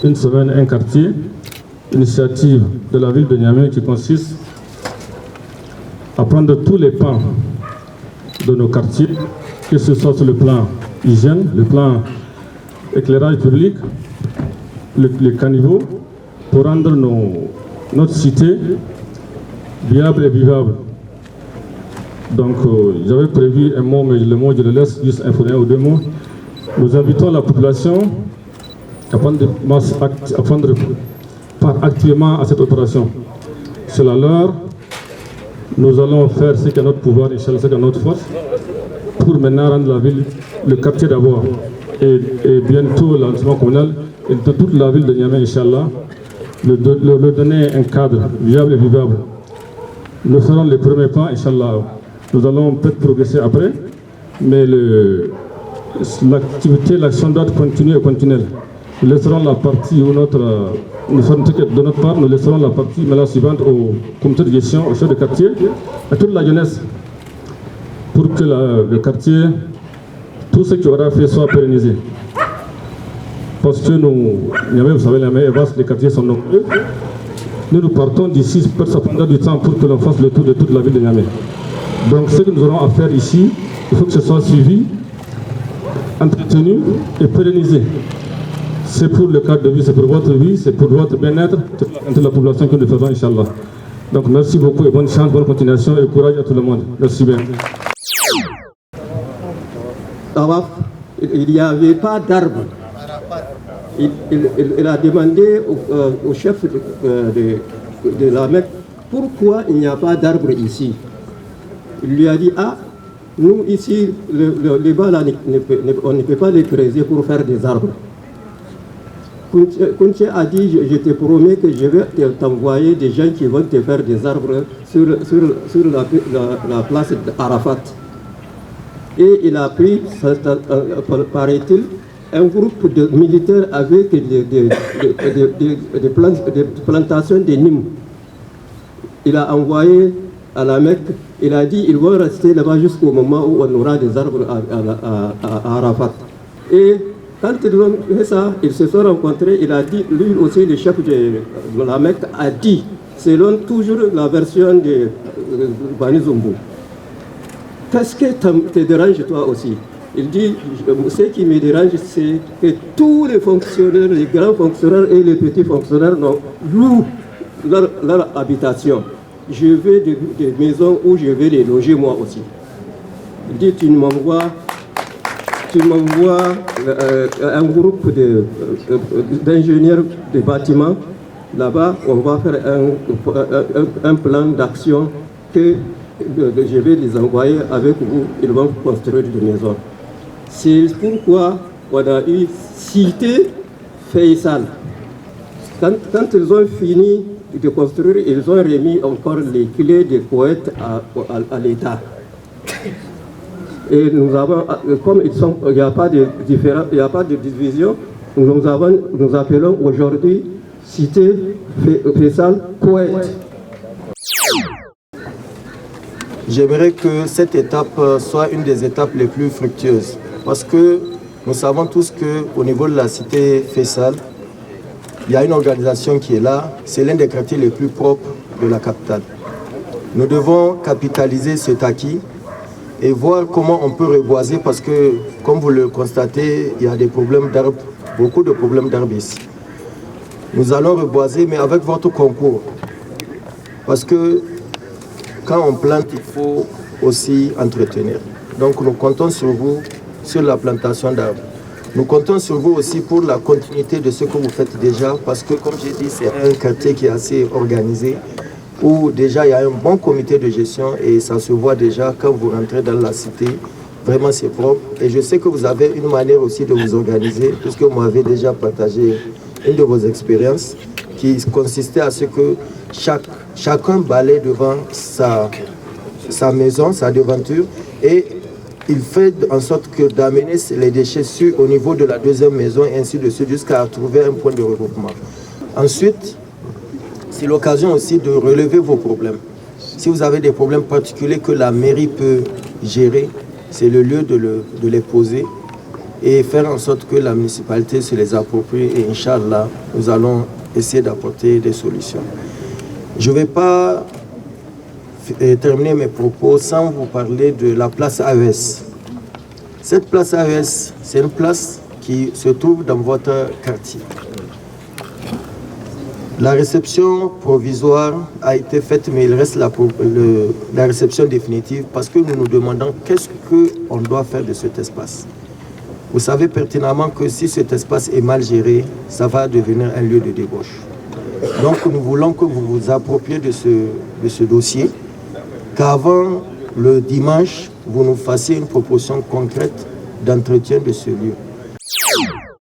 une semaine, un quartier, initiative de la ville de Niamey qui consiste à prendre tous les pans de nos quartiers, que ce soit sur le plan hygiène, le plan éclairage public, les caniveaux, pour rendre notre cité viable et vivable. Donc, j'avais prévu un mot, mais le mot, je le laisse juste informer ou deux mots. Nous invitons la population à prendre part activement à cette opération. C'est la leur. Nous allons faire ce qu'est notre pouvoir, Inch'Allah, ce qu'est notre force, pour maintenant rendre la ville, le quartier d'abord, et bientôt l'arrondissement communal, et de toute la ville de Niamey, Inch'Allah, leur donner un cadre viable et vivable. Nous ferons les premiers pas, Inch'Allah. Nous allons peut-être progresser après, mais l'activité, l'action doit continuer et continuelle. Nous laisserons la partie où de notre part, nous laisserons la partie maintenant suivante au comité de gestion, au chef de quartier, à toute la jeunesse, pour que le quartier, tout ce qui aura fait soit pérennisé. Parce que vous savez, les quartiers sont nombreux. Nous partons d'ici, ça prendra du temps pour que l'on fasse le tour de toute la ville de Niamey. Donc ce que nous aurons à faire ici, il faut que ce soit suivi, entretenu et pérennisé. C'est pour le cadre de vie, c'est pour votre vie, c'est pour votre bien-être, c'est pour la population que nous faisons, Inch'Allah. Donc merci beaucoup et bonne chance, bonne continuation et courage à tout le monde. Merci bien. Il n'y avait pas d'arbre. Il a demandé au chef de la Mecque pourquoi il n'y a pas d'arbre ici. Il lui a dit, nous ici, les bas là, on ne peut pas les creuser pour faire des arbres. Kounché a dit, je te promets que je vais t'envoyer des gens qui vont te faire des arbres sur la place d'Arafat. Et il a pris, paraît-il, un groupe de militaires avec des plantations de Nîmes. Il a envoyé à la Mecque, il a dit ils vont rester là-bas jusqu'au moment où on aura des arbres à Arafat. Et quand ils ont fait ça, ils se sont rencontrés, il a dit, lui aussi le chef de la Mecque a dit, selon toujours la version de Bani Zumbu, qu'est-ce que te dérange toi aussi? Il dit, ce qui me dérange, c'est que tous les fonctionnaires, les grands fonctionnaires et les petits fonctionnaires louent leur habitation. Je veux des maisons où je vais les loger moi aussi. Il dit, tu m'envoies un groupe d'ingénieurs de bâtiments. Là-bas, on va faire un plan d'action que je vais les envoyer avec vous. Ils vont construire des maisons. C'est pourquoi on a eu cité Faisal. Quand ils ont fini de construire, ils ont remis encore les clés des Koweït à l'État. Et nous avons, comme il n'y a pas de division, nous appelons aujourd'hui cité Faisal Koweït. J'aimerais que cette étape soit une des étapes les plus fructueuses. Parce que nous savons tous qu'au niveau de la cité Faisal, il y a une organisation qui est là. C'est l'un des quartiers les plus propres de la capitale. Nous devons capitaliser cet acquis et voir comment on peut reboiser parce que, comme vous le constatez, il y a des problèmes d'arbres, beaucoup de problèmes d'arbres ici. Nous allons reboiser, mais avec votre concours. Parce que quand on plante, il faut aussi entretenir. Donc nous comptons sur vous, sur la plantation d'arbres. Nous comptons sur vous aussi pour la continuité de ce que vous faites déjà, parce que comme j'ai dit, c'est un quartier qui est assez organisé, où déjà il y a un bon comité de gestion et ça se voit déjà quand vous rentrez dans la cité. Vraiment c'est propre. Et je sais que vous avez une manière aussi de vous organiser, puisque vous m'avez déjà partagé une de vos expériences, qui consistait à ce que chacun balaye devant sa maison, sa devanture, et il fait en sorte que d'amener les déchets au niveau de la deuxième maison et ainsi de suite jusqu'à trouver un point de regroupement. Ensuite, c'est l'occasion aussi de relever vos problèmes. Si vous avez des problèmes particuliers que la mairie peut gérer, c'est le lieu de les poser et faire en sorte que la municipalité se les approprie et Inch'Allah, nous allons essayer d'apporter des solutions. Je ne vais pas terminer mes propos sans vous parler de la place AES. Cette place AES, c'est une place qui se trouve dans votre quartier. La réception provisoire a été faite, mais il reste la réception définitive parce que nous nous demandons qu'est-ce qu'on doit faire de cet espace. Vous savez pertinemment que si cet espace est mal géré, ça va devenir un lieu de débauche. Donc nous voulons que vous vous appropriez de ce dossier, qu'avant le dimanche, vous nous fassiez une proposition concrète d'entretien de ce lieu.